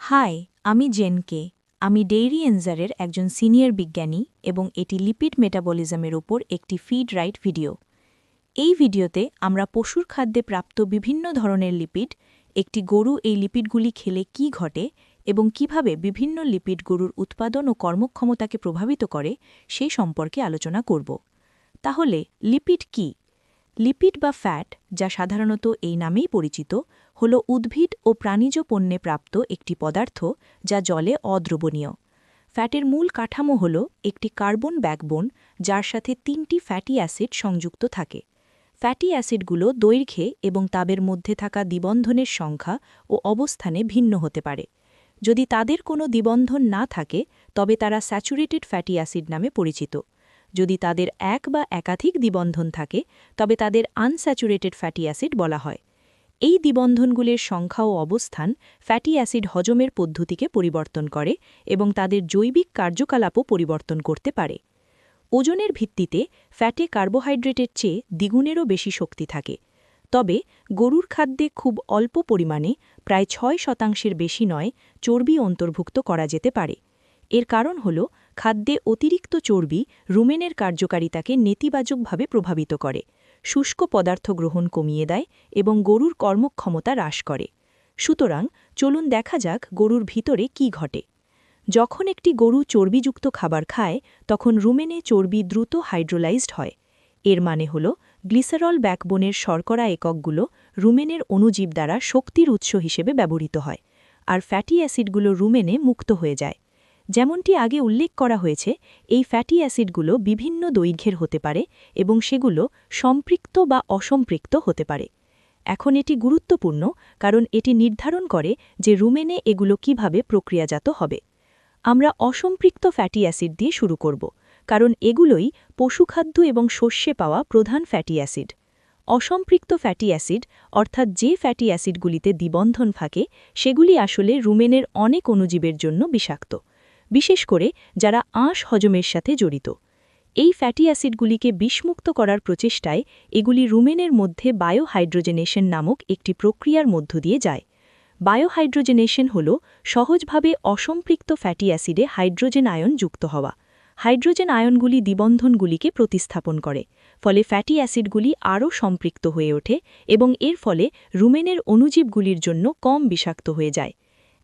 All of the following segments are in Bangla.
হাই, আমি জেনকে। আমি ডেইরি এনজারের একজন সিনিয়র বিজ্ঞানী এবং এটি লিপিড মেটাবলিজমের উপর একটি ফিড রাইট ভিডিও। এই ভিডিওতে আমরা পশুর খাদ্যে প্রাপ্ত বিভিন্ন ধরনের লিপিড, একটি গরু এই লিপিডগুলি খেলে কি ঘটে এবং কিভাবে বিভিন্ন লিপিড গরুর উৎপাদন ও কর্মক্ষমতাকে প্রভাবিত করে সেই সম্পর্কে আলোচনা করব। তাহলে লিপিড কি? লিপিড বা ফ্যাট, যা সাধারণত এই নামেই পরিচিত, হল উদ্ভিদ ও প্রাণীজ পণ্যে প্রাপ্ত একটি পদার্থ যা জলে অদ্রবণীয়। ফ্যাটের মূল কাঠামো হল একটি কার্বন ব্যাকবোন যার সাথে ৩টি ফ্যাটি অ্যাসিড সংযুক্ত থাকে। ফ্যাটি অ্যাসিডগুলো দৈর্ঘ্যে এবং তাদের মধ্যে থাকা দ্বিবন্ধনের সংখ্যা ও অবস্থানে ভিন্ন হতে পারে। যদি তাদের কোনো দ্বিবন্ধন না থাকে তবে তারা স্যাচুরেটেড ফ্যাটি অ্যাসিড নামে পরিচিত। যদি তাদের এক বা একাধিক দ্বিবন্ধন থাকে তবে তাদের আনস্যাচুরেটেড ফ্যাটি অ্যাসিড বলা হয়। এই দ্বিবন্ধনগুলির সংখ্যা ও অবস্থান ফ্যাটি অ্যাসিড হজমের পদ্ধতিকে পরিবর্তন করে এবং তাদের জৈবিক কার্যকলাপও পরিবর্তন করতে পারে। ওজনের ভিত্তিতে ফ্যাটে কার্বোহাইড্রেটের চেয়ে দ্বিগুণেরও বেশি শক্তি থাকে। তবে গরুর খাদ্যে খুব অল্প পরিমাণে, প্রায় ৬% বেশি নয়, চর্বি অন্তর্ভুক্ত করা যেতে পারে। এর কারণ হল খাদ্যে অতিরিক্ত চর্বি রুমেনের কার্যকারিতাকে নেতিবাচকভাবে প্রভাবিত করে, শুষ্ক পদার্থ গ্রহণ কমিয়ে দেয় এবং গরুর কর্মক্ষমতা হ্রাস করে। সুতরাং চলুন দেখা যাক গরুর ভিতরে কি ঘটে। যখন একটি গরু চর্বিযুক্ত খাবার খায় তখন রুমেনে চর্বি দ্রুত হাইড্রোলাইজড হয়। এর মানে হল গ্লিসারল ব্যাকবোনের শর্করা এককগুলো রুমেনের অণুজীব দ্বারা শক্তির উৎস হিসেবে ব্যবহৃত হয়, আর ফ্যাটি অ্যাসিডগুলো রুমেনে মুক্ত হয়ে যায়। যেমনটি আগে উল্লেখ করা হয়েছে, এই ফ্যাটি অ্যাসিডগুলো বিভিন্ন দৈর্ঘ্যের হতে পারে এবং সেগুলো সম্পৃক্ত বা অসম্পৃক্ত হতে পারে। এখন এটি গুরুত্বপূর্ণ কারণ এটি নির্ধারণ করে যে রুমেনে এগুলো কিভাবে প্রক্রিয়াজাত হবে। আমরা অসম্পৃক্ত ফ্যাটি অ্যাসিড দিয়ে শুরু করব, কারণ এগুলোই পশুখাদ্য এবং শস্যে পাওয়া প্রধান ফ্যাটি অ্যাসিড। অসম্পৃক্ত ফ্যাটি অ্যাসিড, অর্থাৎ যে ফ্যাটি অ্যাসিডগুলিতে দ্বিবন্ধন থাকে, সেগুলি আসলে রুমেনের অনেক অণুজীবের জন্য বিষাক্ত, বিশেষ করে যারা আঁশ হজমের সাথে জড়িত। এই ফ্যাটি অ্যাসিডগুলিকে বিষমুক্ত করার প্রচেষ্টায় এগুলি রুমেনের মধ্যে বায়োহাইড্রোজেনেশন নামক একটি প্রক্রিয়ার মধ্য দিয়ে যায়। বায়োহাইড্রোজেনেশন হল সহজভাবে অসম্পৃক্ত ফ্যাটি অ্যাসিডে হাইড্রোজেন আয়ন যুক্ত হওয়া। হাইড্রোজেন আয়নগুলি দ্বিবন্ধনগুলিকে প্রতিস্থাপন করে, ফলে ফ্যাটি অ্যাসিডগুলি আরও সম্পৃক্ত হয়ে ওঠে এবং এর ফলে রুমেনের অণুজীবগুলির জন্য কম বিষাক্ত হয়ে যায়।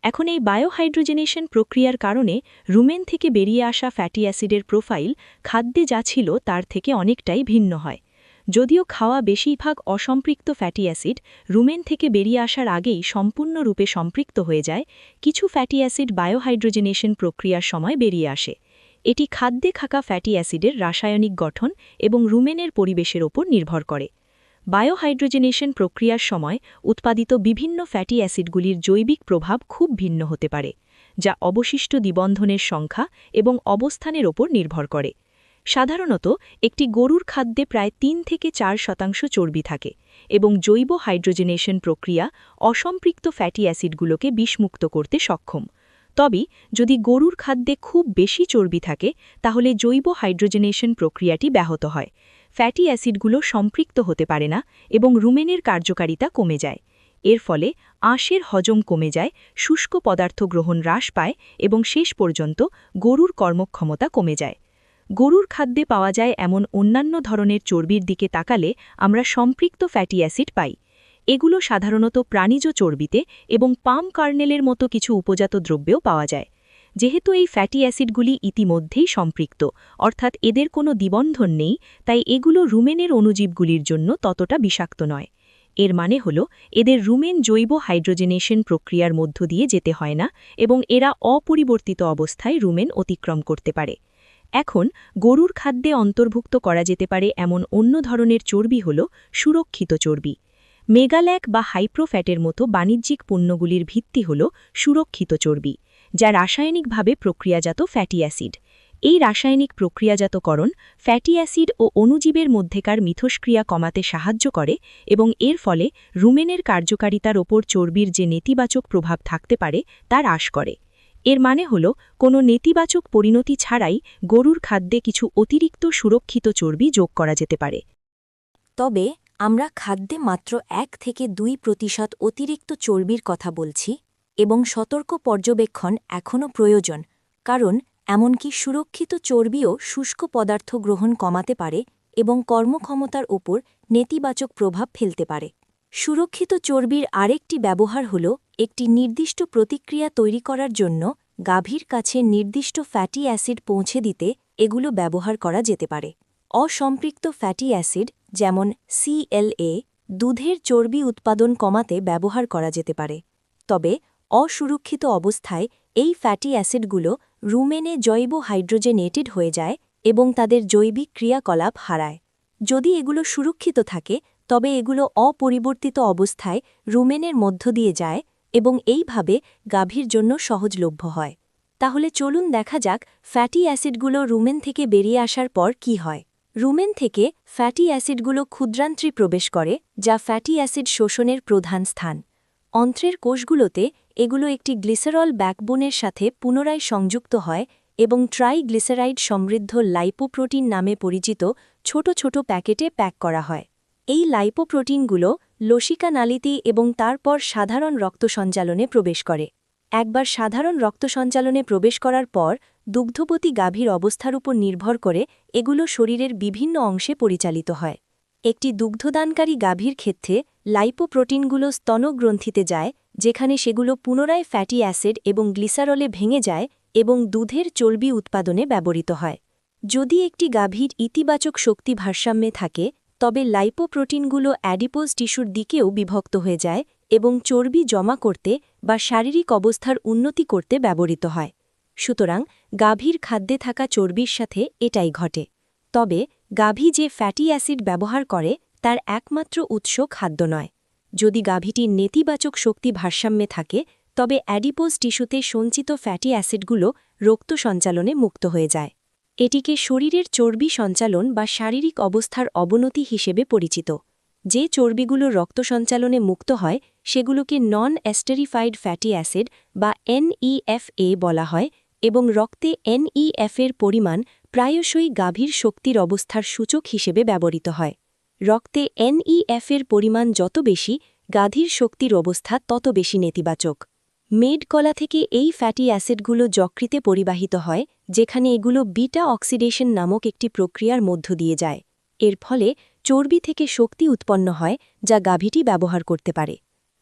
এখন এই বায়োহাইড্রোজেনেশন প্রক্রিয়ার কারণে রুমেন থেকে বেরিয়ে আসা ফ্যাটি অ্যাসিডের প্রোফাইল খাদ্যে যা ছিল তার থেকে অনেকটাই ভিন্ন হয়। যদিও খাওয়া বেশিরভাগ অসম্পৃক্ত ফ্যাটি অ্যাসিড রুমেন থেকে বেরিয়ে আসার আগেই সম্পূর্ণরূপে সম্পৃক্ত হয়ে যায়, কিছু ফ্যাটি অ্যাসিড বায়োহাইড্রোজেনেশন প্রক্রিয়ার সময় বেরিয়ে আসে। এটি খাদ্যে থাকা ফ্যাটি অ্যাসিডের রাসায়নিক গঠন এবং রুমেনের পরিবেশের ওপর নির্ভর করে। বায়োহাইড্রোজেনেশন প্রক্রিয়ার সময় উৎপাদিত বিভিন্ন ফ্যাটি অ্যাসিডগুলির জৈবিক প্রভাব খুব ভিন্ন হতে পারে, যা অবশিষ্ট দ্বিবন্ধনের সংখ্যা এবং অবস্থানের ওপর নির্ভর করে। সাধারণত একটি গরুর খাদ্যে প্রায় ৩ থেকে ৪% চর্বি থাকে এবং জৈব হাইড্রোজেনেশন প্রক্রিয়া অসম্পৃক্ত ফ্যাটি অ্যাসিডগুলোকে বিষমুক্ত করতে সক্ষম। তবে যদি গরুর খাদ্যে খুব বেশি চর্বি থাকে তাহলে জৈব হাইড্রোজেনেশন প্রক্রিয়াটি ব্যাহত হয়, ফ্যাটি অ্যাসিডগুলো সম্পৃক্ত হতে পারে না এবং রুমেনের কার্যকারিতা কমে যায়। এর ফলে আঁশের হজম কমে যায়, শুষ্ক পদার্থ গ্রহণ হ্রাস পায় এবং শেষ পর্যন্ত গরুর কর্মক্ষমতা কমে যায়। গরুর খাদ্যে পাওয়া যায় এমন অন্যান্য ধরনের চর্বির দিকে তাকালে আমরা সম্পৃক্ত ফ্যাটি অ্যাসিড পাই। এগুলো সাধারণত প্রাণীজ চর্বিতে এবং পাম কার্নেলের মতো কিছু উপজাত দ্রব্যেও পাওয়া যায়। যেহেতু এই ফ্যাটি অ্যাসিডগুলি ইতিমধ্যেই সম্পৃক্ত, অর্থাৎ এদের কোনো দ্বিবন্ধন নেই, তাই এগুলো রুমেনের অণুজীবগুলির জন্য ততটা বিষাক্ত নয়। এর মানে হল এদের রুমেন জৈব হাইড্রোজেনেশন প্রক্রিয়ার মধ্য দিয়ে যেতে হয় না এবং এরা অপরিবর্তিত অবস্থায় রুমেন অতিক্রম করতে পারে। এখন গরুর খাদ্যে অন্তর্ভুক্ত করা যেতে পারে এমন অন্য ধরনের চর্বি হল সুরক্ষিত চর্বি। মেগাল্যাক বা হাইপ্রোফ্যাটের মতো বাণিজ্যিক পণ্যগুলির ভিত্তি হল সুরক্ষিত চর্বি, যা রাসায়নিকভাবে প্রক্রিয়াজাত ফ্যাটি অ্যাসিড। এই রাসায়নিক প্রক্রিয়াজাতকরণ ফ্যাটি অ্যাসিড ও অণুজীবের মধ্যেকার মিথস্ক্রিয়া কমাতে সাহায্য করে এবং এর ফলে রুমেনের কার্যকারিতার ওপর চর্বির যে নেতিবাচক প্রভাব থাকতে পারে তা হ্রাস করে। এর মানে হল কোনো নেতিবাচক পরিণতি ছাড়াই গরুর খাদ্যে কিছু অতিরিক্ত সুরক্ষিত চর্বি যোগ করা যেতে পারে। তবে আমরা খাদ্যে মাত্র ১ থেকে ২% অতিরিক্ত চর্বির কথা বলছি, এবং সতর্ক পর্যবেক্ষণ এখনও প্রয়োজন, কারণ এমনকি সুরক্ষিত চর্বিও শুষ্ক পদার্থ গ্রহণ কমাতে পারে এবং কর্মক্ষমতার ওপর নেতিবাচক প্রভাব ফেলতে পারে। সুরক্ষিত চর্বির আরেকটি ব্যবহার হল একটি নির্দিষ্ট প্রতিক্রিয়া তৈরি করার জন্য গাভীর কাছে নির্দিষ্ট ফ্যাটি অ্যাসিড পৌঁছে দিতে এগুলো ব্যবহার করা যেতে পারে। অসম্পৃক্ত ফ্যাটি অ্যাসিড যেমন CLA দুধের চর্বি উৎপাদন কমাতে ব্যবহার করা যেতে পারে, তবে অসুরক্ষিত অবস্থায় এই ফ্যাটি অ্যাসিডগুলো রুমেনে জৈব হাইড্রোজেনেটেড হয়ে যায় এবং তাদের জৈবিক ক্রিয়াকলাপ হারায়। যদি এগুলো সুরক্ষিত থাকে তবে এগুলো অপরিবর্তিত অবস্থায় রুমেনের মধ্য দিয়ে যায় এবং এইভাবে গাভীর জন্য সহজলভ্য হয়। তাহলে চলুন দেখা যাক ফ্যাটি অ্যাসিডগুলো রুমেন থেকে বেরিয়ে আসার পর কি হয়। রুমেন থেকে ফ্যাটি অ্যাসিডগুলো ক্ষুদ্রান্ত্রে প্রবেশ করে, যা ফ্যাটি অ্যাসিড শোষণের প্রধান স্থান। অন্ত্রের কোষগুলোতে এগুলো একটি গ্লিসারল ব্যাকবোনের সাথে পুনরায় সংযুক্ত হয় এবং ট্রাইগ্লিসারাইড সমৃদ্ধ লাইপোপ্রোটিন নামে পরিচিত ছোট ছোট প্যাকেটে প্যাক করা হয়। এই লাইপোপ্রোটিনগুলো লসিকা নালীতে এবং তারপর সাধারণ রক্ত সঞ্চালনে প্রবেশ করে। একবার সাধারণ রক্ত সঞ্চালনে প্রবেশ করার পর দুগ্ধবতী গাভীর অবস্থার উপর নির্ভর করে এগুলো শরীরের বিভিন্ন অংশে পরিচালিত হয়। একটি দুগ্ধদানকারী গাভীর ক্ষেত্রে লাইপোপ্রোটিনগুলো স্তনগ্রন্থিতে যায়, যেখানে সেগুলো পুনরায় ফ্যাটি অ্যাসিড এবং গ্লিসারলে ভেঙে যায় এবং দুধের চর্বি উৎপাদনে ব্যবহৃত হয়। যদি একটি গাভীর ইতিবাচক শক্তি ভারসাম্যে থাকে তবে লাইপোপ্রোটিনগুলো অ্যাডিপোজ টিস্যুর দিকেও বিভক্ত হয়ে যায় এবং চর্বি জমা করতে বা শারীরিক অবস্থার উন্নতি করতে ব্যবহৃত হয়। সুতরাং গাভীর খাদ্যে থাকা চর্বির সাথে এটাই ঘটে। তবে গাভী যে ফ্যাটি অ্যাসিড ব্যবহার করে তার একমাত্র উৎস খাদ্য নয়। যদি গাভীটির নেতিবাচক শক্তি ভারসাম্যে থাকে তবে অ্যাডিপোজ টিস্যুতে সঞ্চিত ফ্যাটি অ্যাসিডগুলো রক্ত সঞ্চালনে মুক্ত হয়ে যায়। এটিকে শরীরের চর্বি সঞ্চালন বা শারীরিক অবস্থার অবনতি হিসেবে পরিচিত। যে চর্বিগুলো রক্ত সঞ্চালনে মুক্ত হয় সেগুলোকে নন এস্টেরিফাইড ফ্যাটি অ্যাসিড বা NEFA বলা হয় এবং রক্তে NEF-এর পরিমাণ প্রায়শই গাভীর শক্তির অবস্থার সূচক হিসেবে ব্যবহৃত হয়। রক্তে NEF-এর পরিমাণ যত বেশি, গাভীর শক্তির অবস্থা তত বেশি নেতিবাচক। মেড কলা থেকে এই ফ্যাটি অ্যাসিডগুলো যকৃতে পরিবাহিত হয়, যেখানে এগুলো বিটা অক্সিডেশন নামক একটি প্রক্রিয়ার মধ্য দিয়ে যায়। এর ফলে চর্বি থেকে শক্তি উৎপন্ন হয় যা গাভীটি ব্যবহার করতে পারে।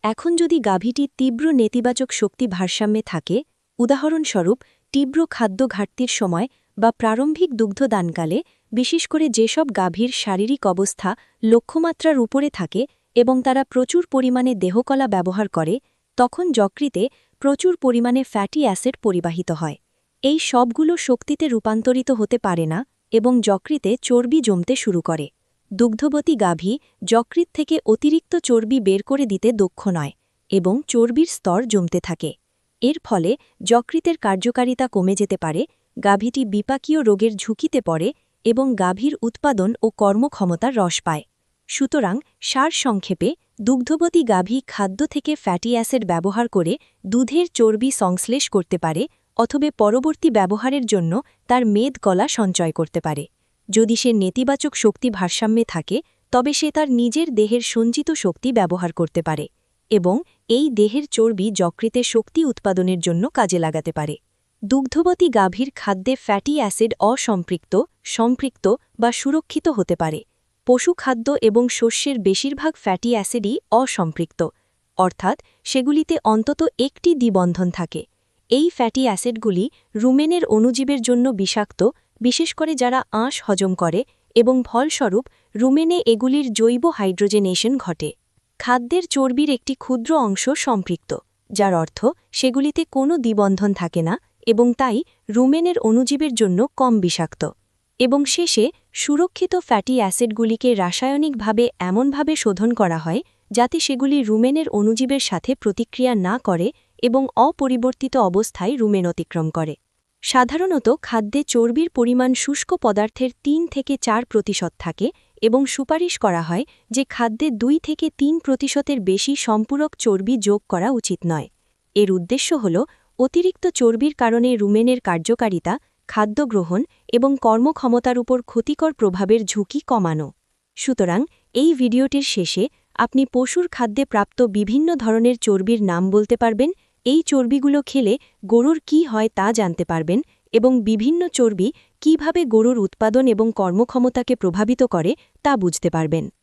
এখন যদি গাভীটি তীব্র নেতিবাচক শক্তি ভারসাম্যে থাকে, উদাহরণস্বরূপ তীব্র খাদ্য ঘাটতির সময় বা প্রারম্ভিক দুগ্ধদানকালে, বিশেষ করে যেসব গাভীর শারীরিক অবস্থা লক্ষ্যমাত্রার উপরে থাকে এবং তারা প্রচুর পরিমাণে দেহকলা ব্যবহার করে, তখন যকৃতে প্রচুর পরিমাণে ফ্যাটি অ্যাসিড পরিবাহিত হয়। এই সবগুলো শক্তিতে রূপান্তরিত হতে পারে না এবং যকৃতে চর্বি জমতে শুরু করে। দুগ্ধবতী গাভী যকৃত থেকে অতিরিক্ত চর্বি বের করে দিতে দক্ষ নয় এবং চর্বির স্তর জমতে থাকে। এর ফলে যকৃতের কার্যকারিতা কমে যেতে পারে, গাভীটি বিপাকীয় রোগের ঝুঁকিতে পড়ে এবং গাভীর উৎপাদন ও কর্মক্ষমতা হ্রাস পায়। সুতরাং সারসংক্ষেপে, দুগ্ধবতী গাভী খাদ্য থেকে ফ্যাটি অ্যাসিড ব্যবহার করে দুধের চর্বি সংশ্লেষ করতে পারে অথবা পরবর্তী ব্যবহারের জন্য তার মেদ কলা সঞ্চয় করতে পারে। যদি সে নেতিবাচক শক্তি ভারসাম্যে থাকে তবে সে তার নিজের দেহের সঞ্চিত শক্তি ব্যবহার করতে পারে এবং এই দেহের চর্বি যকৃতে শক্তি উৎপাদনের জন্য কাজে লাগাতে পারে। দুগ্ধবতী গাভীর খাদ্যে ফ্যাটি অ্যাসিড অসম্পৃক্ত, সম্পৃক্ত বা সুরক্ষিত হতে পারে। পশু খাদ্য এবং শস্যের বেশিরভাগ ফ্যাটি অ্যাসিডই অসম্পৃক্ত, অর্থাৎ সেগুলিতে অন্তত একটি দ্বিবন্ধন থাকে। এই ফ্যাটি অ্যাসিডগুলি রুমেনের অণুজীবের জন্য বিষাক্ত, বিশেষ করে যারা আঁশ হজম করে, এবং ফলস্বরূপ রুমেনে এগুলির জৈব হাইড্রোজেনেশন ঘটে। খাদ্যের চর্বির একটি ক্ষুদ্র অংশ সম্পৃক্ত, যার অর্থ সেগুলিতে কোনো দ্বিবন্ধন থাকে না এবং তাই রুমেনের অণুজীবের জন্য কম বিষাক্ত। এবং শেষে সুরক্ষিত ফ্যাটি অ্যাসিডগুলিকে রাসায়নিকভাবে এমনভাবে শোধন করা হয় যাতে সেগুলি রুমেনের অণুজীবের সাথে প্রতিক্রিয়া না করে এবং অপরিবর্তিত অবস্থায় রুমেন অতিক্রম করে। সাধারণত খাদ্যে চর্বির পরিমাণ শুষ্ক পদার্থের 3 থেকে 4% থাকে এবং সুপারিশ করা হয় যে খাদ্যে 2 থেকে 3%-এর বেশি সম্পূরক চর্বি যোগ করা উচিত নয়। এর উদ্দেশ্য হল অতিরিক্ত চর্বির কারণে রুমেনের কার্যকারিতা, খাদ্য গ্রহণ এবং কর্মক্ষমতার উপর ক্ষতিকর প্রভাবের ঝুঁকি কমানো। সুতরাং এই ভিডিওটির শেষে আপনি পশুর খাদ্যে প্রাপ্ত বিভিন্ন ধরনের চর্বির নাম বলতে পারবেন এই চর্বিগুলো খেলে গরুর কি হয় তা জানতে পারবেন এবং বিভিন্ন চর্বি কিভাবে গরুর উৎপাদন এবং কর্মক্ষমতাকে প্রভাবিত করে তা বুঝতে পারবেন।